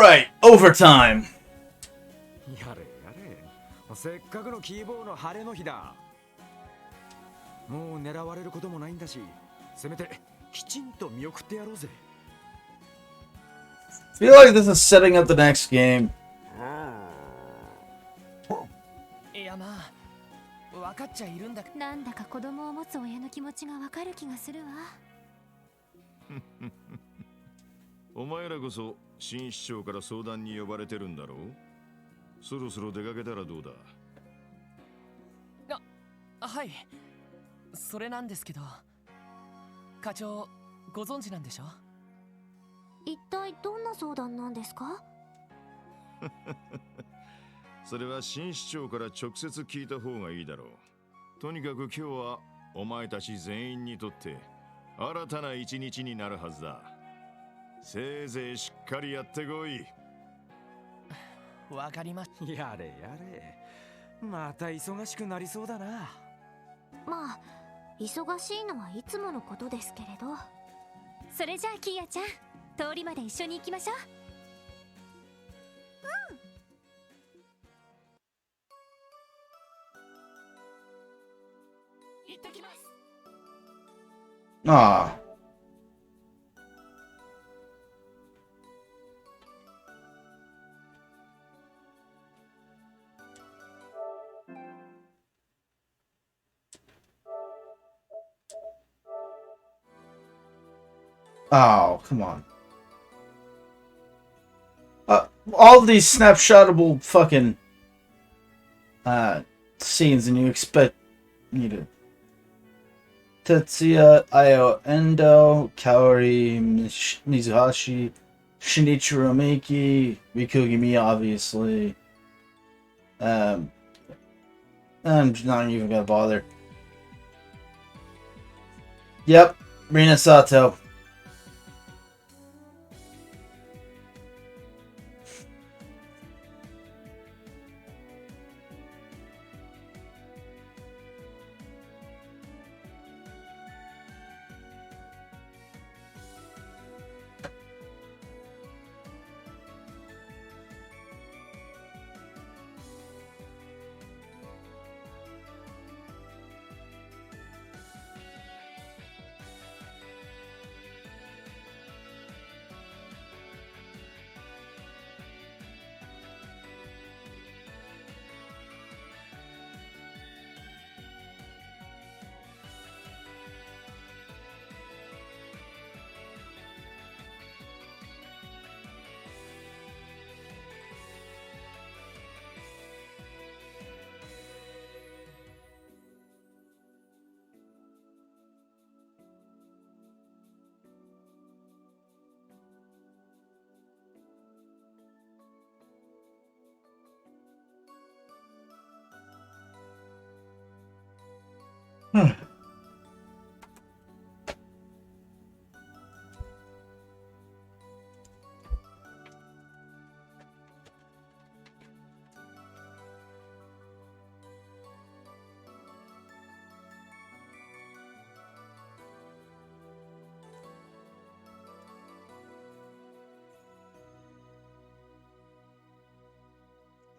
right, overtime. やれやれ。せっかくのキーボーの晴れの日だ。もう狙われることもないんだし、せめてきちんと見送ってやろうぜ。I feel like this is setting up the next game. いやまあ分かっちゃいるんだ。なんだか子供を持つ親の気持ちがわかる気がするわ。お前らこそ新市長から相談に呼ばれてるんだろう。そろそろ出かけたらどうだ。はい、それなんですけど、課長ご存知なんでしょ。一体どんな相談なんですか？それは新市長から直接聞いた方がいいだろう。とにかく今日はお前たち全員にとって新たな一日になるはずだ。せいぜいしっかりやってこい。わかりました。やれやれ。また忙しくなりそうだな。まあ忙しいのはいつものことですけれど。それじゃあキーヤちゃん、通りまで一緒に行きましょう。行ってきます。Ah. Oh, come on. All these snapshotable fucking scenes, and you expect me to Tetsuya, Ayo Endo, Kaori, Mizuhashi, Shinichiro Miki, Rikugi Miya, obviously. I'm not even gonna bother. Yep, Rina Sato.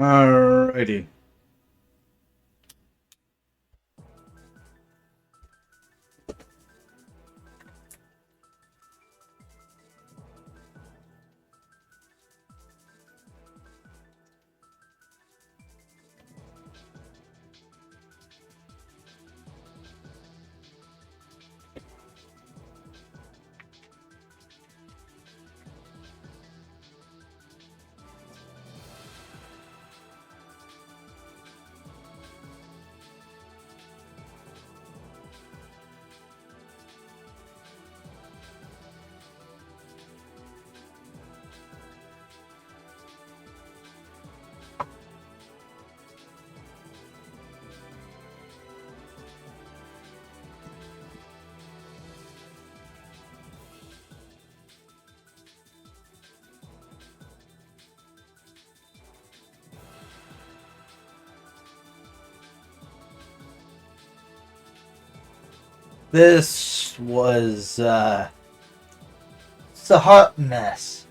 Alrighty. This was, it's a hot mess.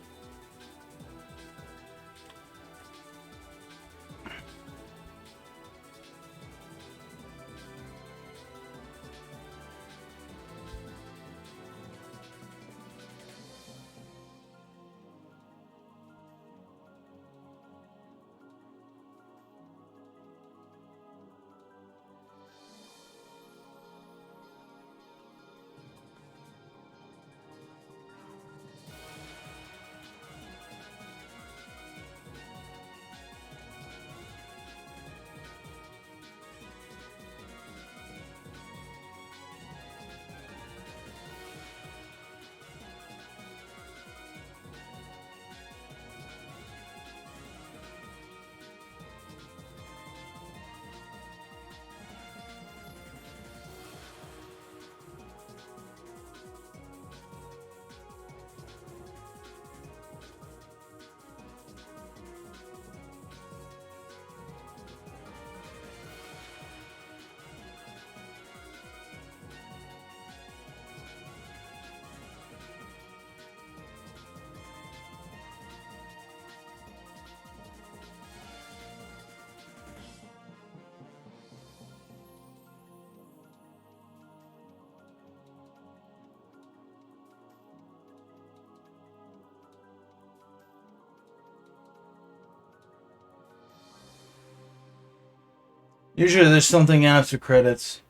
Usually there's something after credits.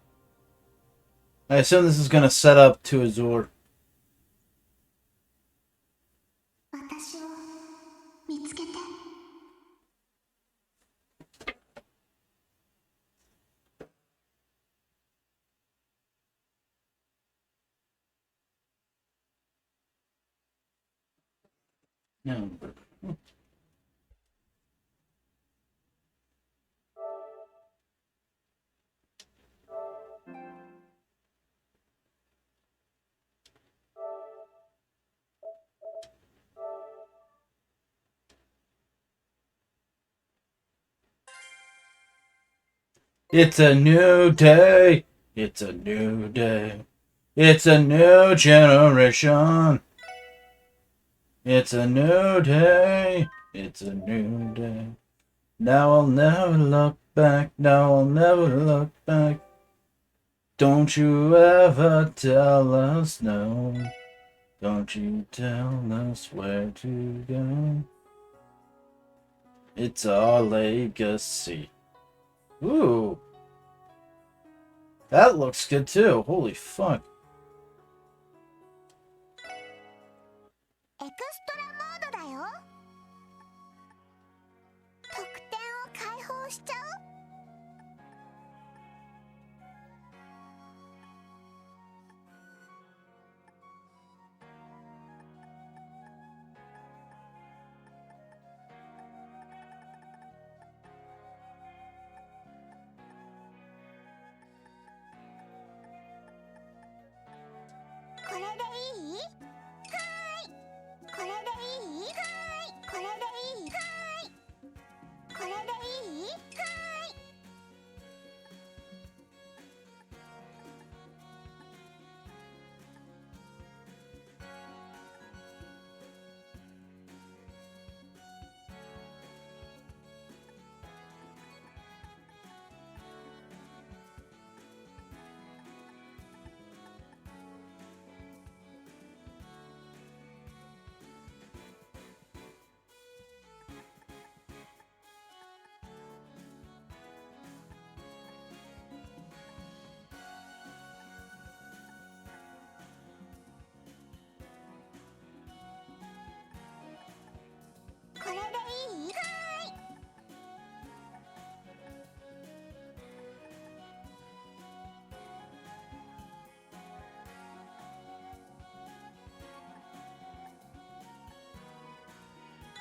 I assume this is going to set up to Azure. 私を見つけて。 Yeah. It's a new day. It's a new day. It's a new generation. It's a new day. It's a new day. Now I'll never look back. Now I'll never look back. Don't you ever tell us no. Don't you tell us where to go. It's our legacy. Ooh. That looks good too. Holy fuck. エクストラモードだよ。特典を解放しちゃう。これでいい？はーい。これでいい？はーい。これでいい？はーい。これでいい？はーい。これでいい？はーい。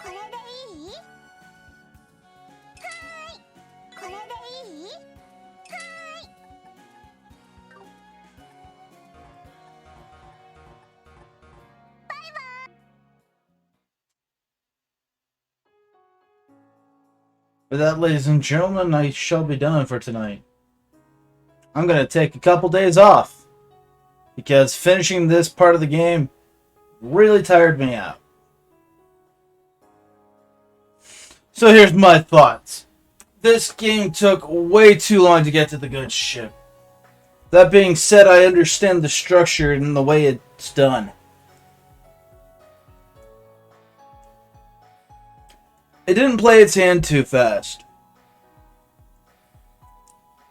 これでいい？はーい。これでいい？はーい。With that, ladies and gentlemen, I shall be done for tonight. I'm going to take a couple days off because finishing this part of the game really tired me out. So here's my thoughts. This game took way too long to get to the good ship. That being said, I understand the structure and the way it's done. It didn't play its hand too fast.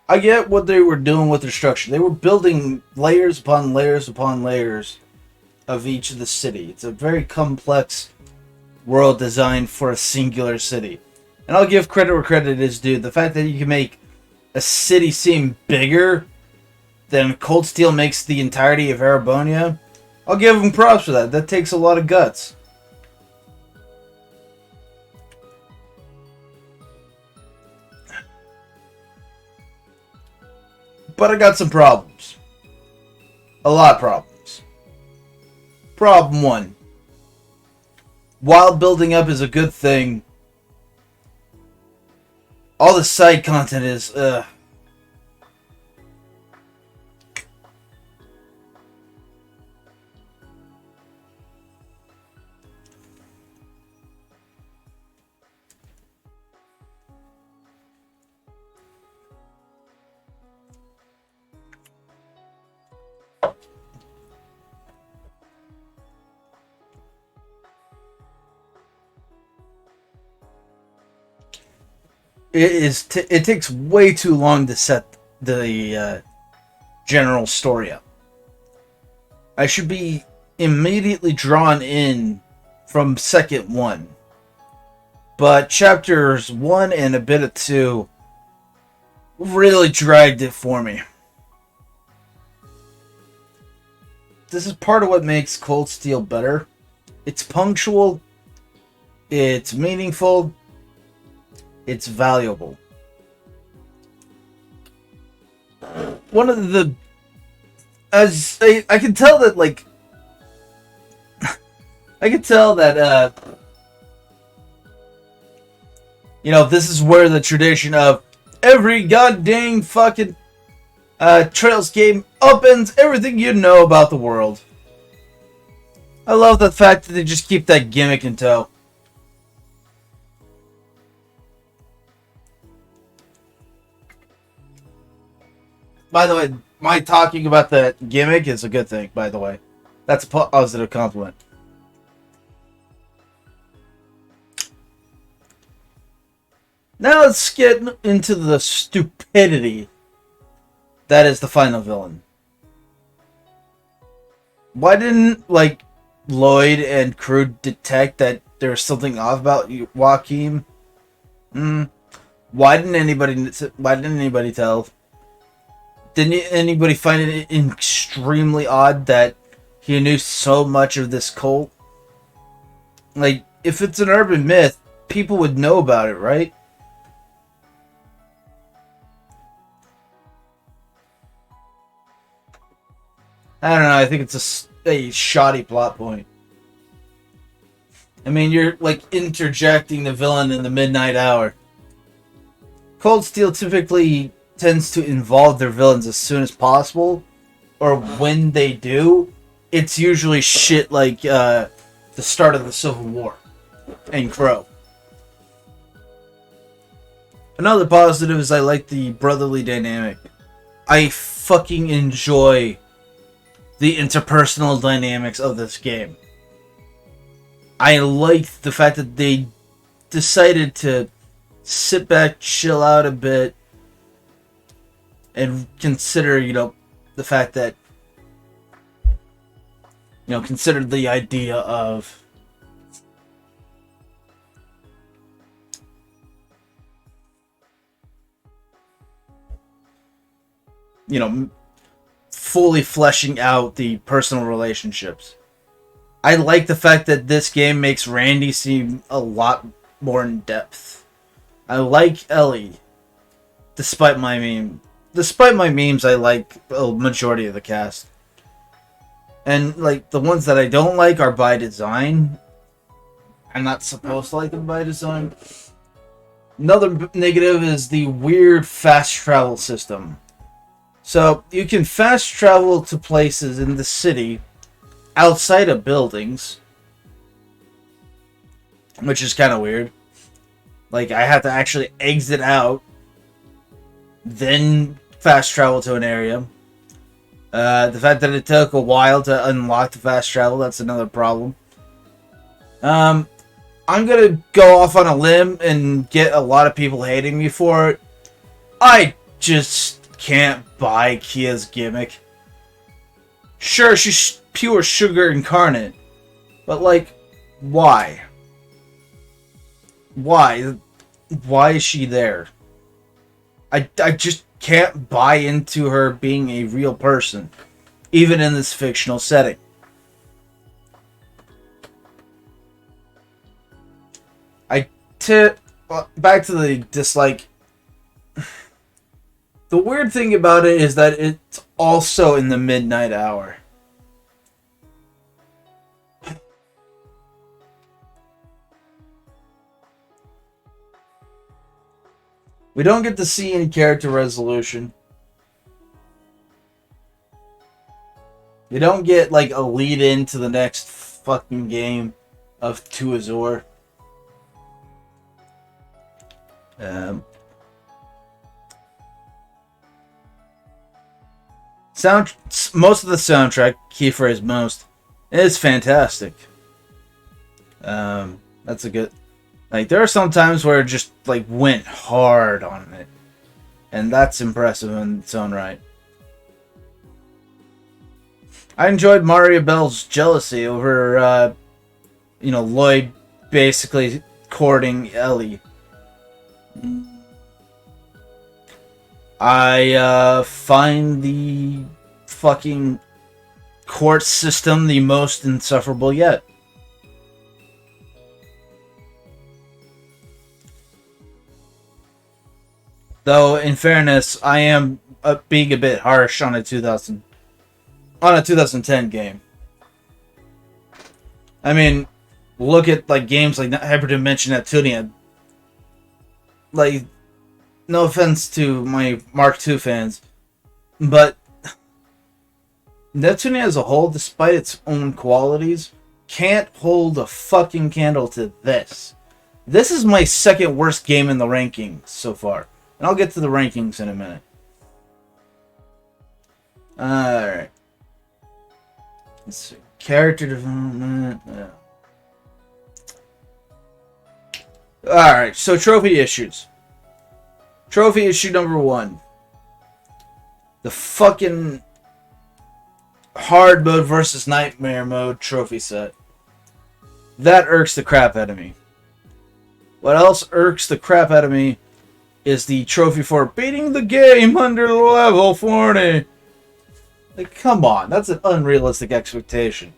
I get what they were doing with their structure. They were building layers upon layers upon layers of each of the city. It's a very complex world designed for a singular city. And I'll give credit where credit is due. The fact that you can make a city seem bigger than Cold Steel makes the entirety of Erebonia, I'll give them props for that. That takes a lot of guts. But I got some problems. A lot of problems. Problem 1. While building up is a good thing, all the side content is, it takes way too long to set the general story up. I should be immediately drawn in from second one. But chapters 1 and a bit of 2 really dragged it for me. This is part of what makes Cold Steel better. It's punctual, it's meaningful, it's valuable. One of the... As I can tell that, like... I can tell that, you know, this is where the tradition of every goddamn fucking Trails game upends everything you know about the world. I love the fact that they just keep that gimmick in tow. By the way, my talking about the gimmick is a good thing, by the way. That's a positive compliment. Now let's get into the stupidity that is the final villain. Why didn't, like, Lloyd and crew detect that there's something off about Joaquin? Why didn't anybody tell? Didn't anybody find it extremely odd that he knew so much of this cult? Like, if it's an urban myth, people would know about it, right? I don't know, I think it's a shoddy plot point. I mean, you're, like, interjecting the villain in the midnight hour. Cold Steel typically tends to involve their villains as soon as possible, or when they do, it's usually shit like the start of the Civil War and Crow. Another positive is I like the brotherly dynamic. I fucking enjoy the interpersonal dynamics of this game. I like the fact that they decided to sit back, chill out a bit, and consider, you know, the fact that, you know, consider the idea of, you know, fully fleshing out the personal relationships. I like the fact that this game makes Randy seem a lot more in depth. I like Ellie, despite my memes, I like a majority of the cast. And, like, the ones that I don't like are by design. I'm not supposed to like them by design. Another negative is the weird fast travel system. So, you can fast travel to places in the city outside of buildings, which is kind of weird. Like, I have to actually exit out, then fast travel to an area. The fact that it took a while to unlock the fast travel, that's another problem. I'm gonna go off on a limb and get a lot of people hating me for it. I just can't buy Kia's gimmick. Sure, she's pure sugar incarnate, but, like, why? Why? Why is she there? I just can't buy into her being a real person, even in this fictional setting. Back to the dislike. The weird thing about it is that it's also in the midnight hour. We don't get to see any character resolution. You don't get, like, a lead into the next fucking game of To Azure. Most of the soundtrack, Kiefer is fantastic. That's a good... Like, there are some times where it just, like, went hard on it. And that's impressive in its own right. I enjoyed Mario Bell's jealousy over, Lloyd basically courting Ellie. I find the fucking court system the most insufferable yet. Though, in fairness, I am being a bit harsh on a 2010 game. I mean, look at like games like Hyperdimension Neptunia. Like, no offense to my Mark II fans, but Neptunia as a whole, despite its own qualities, can't hold a fucking candle to this. This is my second worst game in the rankings so far. And I'll get to the rankings in a minute. Alright. Let's see. Character development. Yeah. Alright, so trophy issues. Trophy issue number 1. The fucking hard mode versus nightmare mode trophy set. That irks the crap out of me. What else irks the crap out of me is the trophy for beating the game under level 40. Like, come on, that's an unrealistic expectation.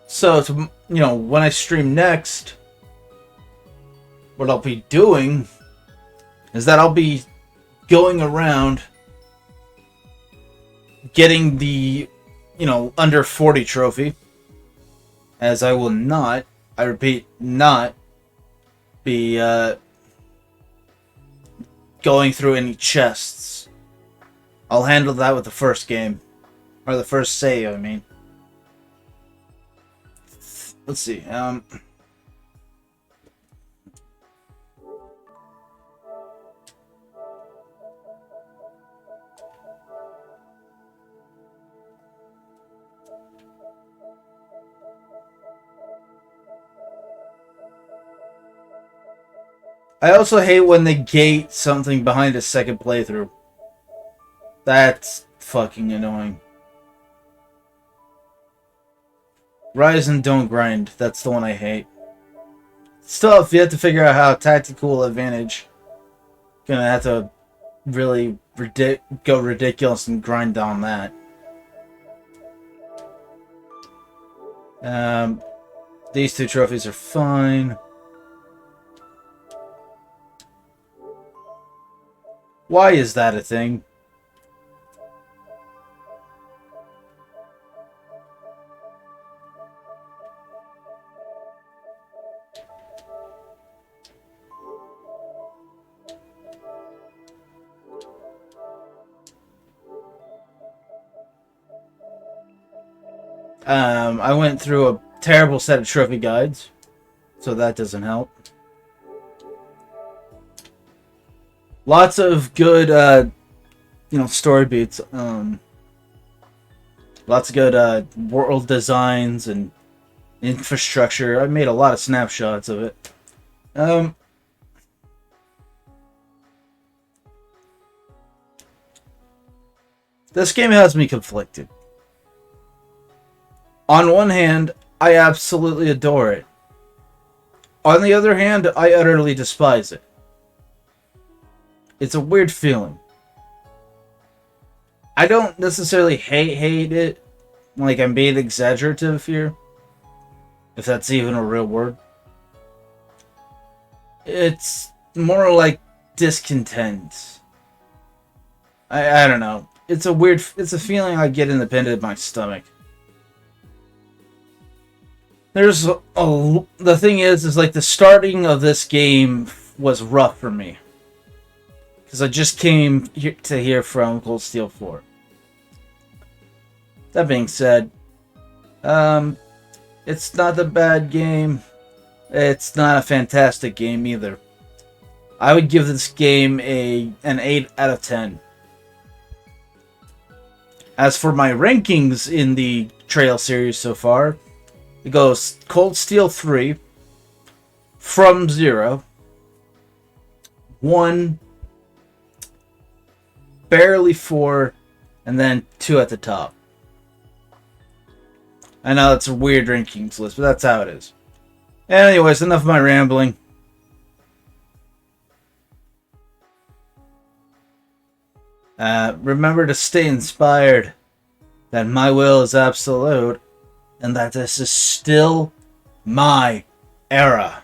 So, when I stream next, what I'll be doing is that I'll be going around getting the, under 40 trophy. As I will not, I repeat, not be going through any chests. I'll handle that with the first game. Or the first save, I mean. Let's see. I also hate when they gate something behind a second playthrough. That's fucking annoying. Rise and don't grind. That's the one I hate. Still have yet to figure out how tactical advantage. Gonna have to really go ridiculous and grind down that. These two trophies are fine. Why is that a thing? I went through a terrible set of trophy guides, so that doesn't help. Lots of good, story beats. Lots of good world designs and infrastructure. I made a lot of snapshots of it. This game has me conflicted. On one hand, I absolutely adore it. On the other hand, I utterly despise it. It's a weird feeling. I don't necessarily hate it. Like, I'm being exaggerative here. If that's even a real word. It's more like discontent. I don't know. It's a feeling I get in the pit of my stomach. The thing is like the starting of this game was rough for me. Because I just came to hear from Cold Steel 4. That being said, it's not a bad game. It's not a fantastic game either. I would give this game an 8 out of 10. As for my rankings in the Trail series so far, it goes Cold Steel 3, From Zero, 1, barely 4, and then 2 at the top. I know it's a weird rankings list, but that's how it is. Anyways, enough of my rambling. Remember to stay inspired, that my will is absolute, and that this is still my era.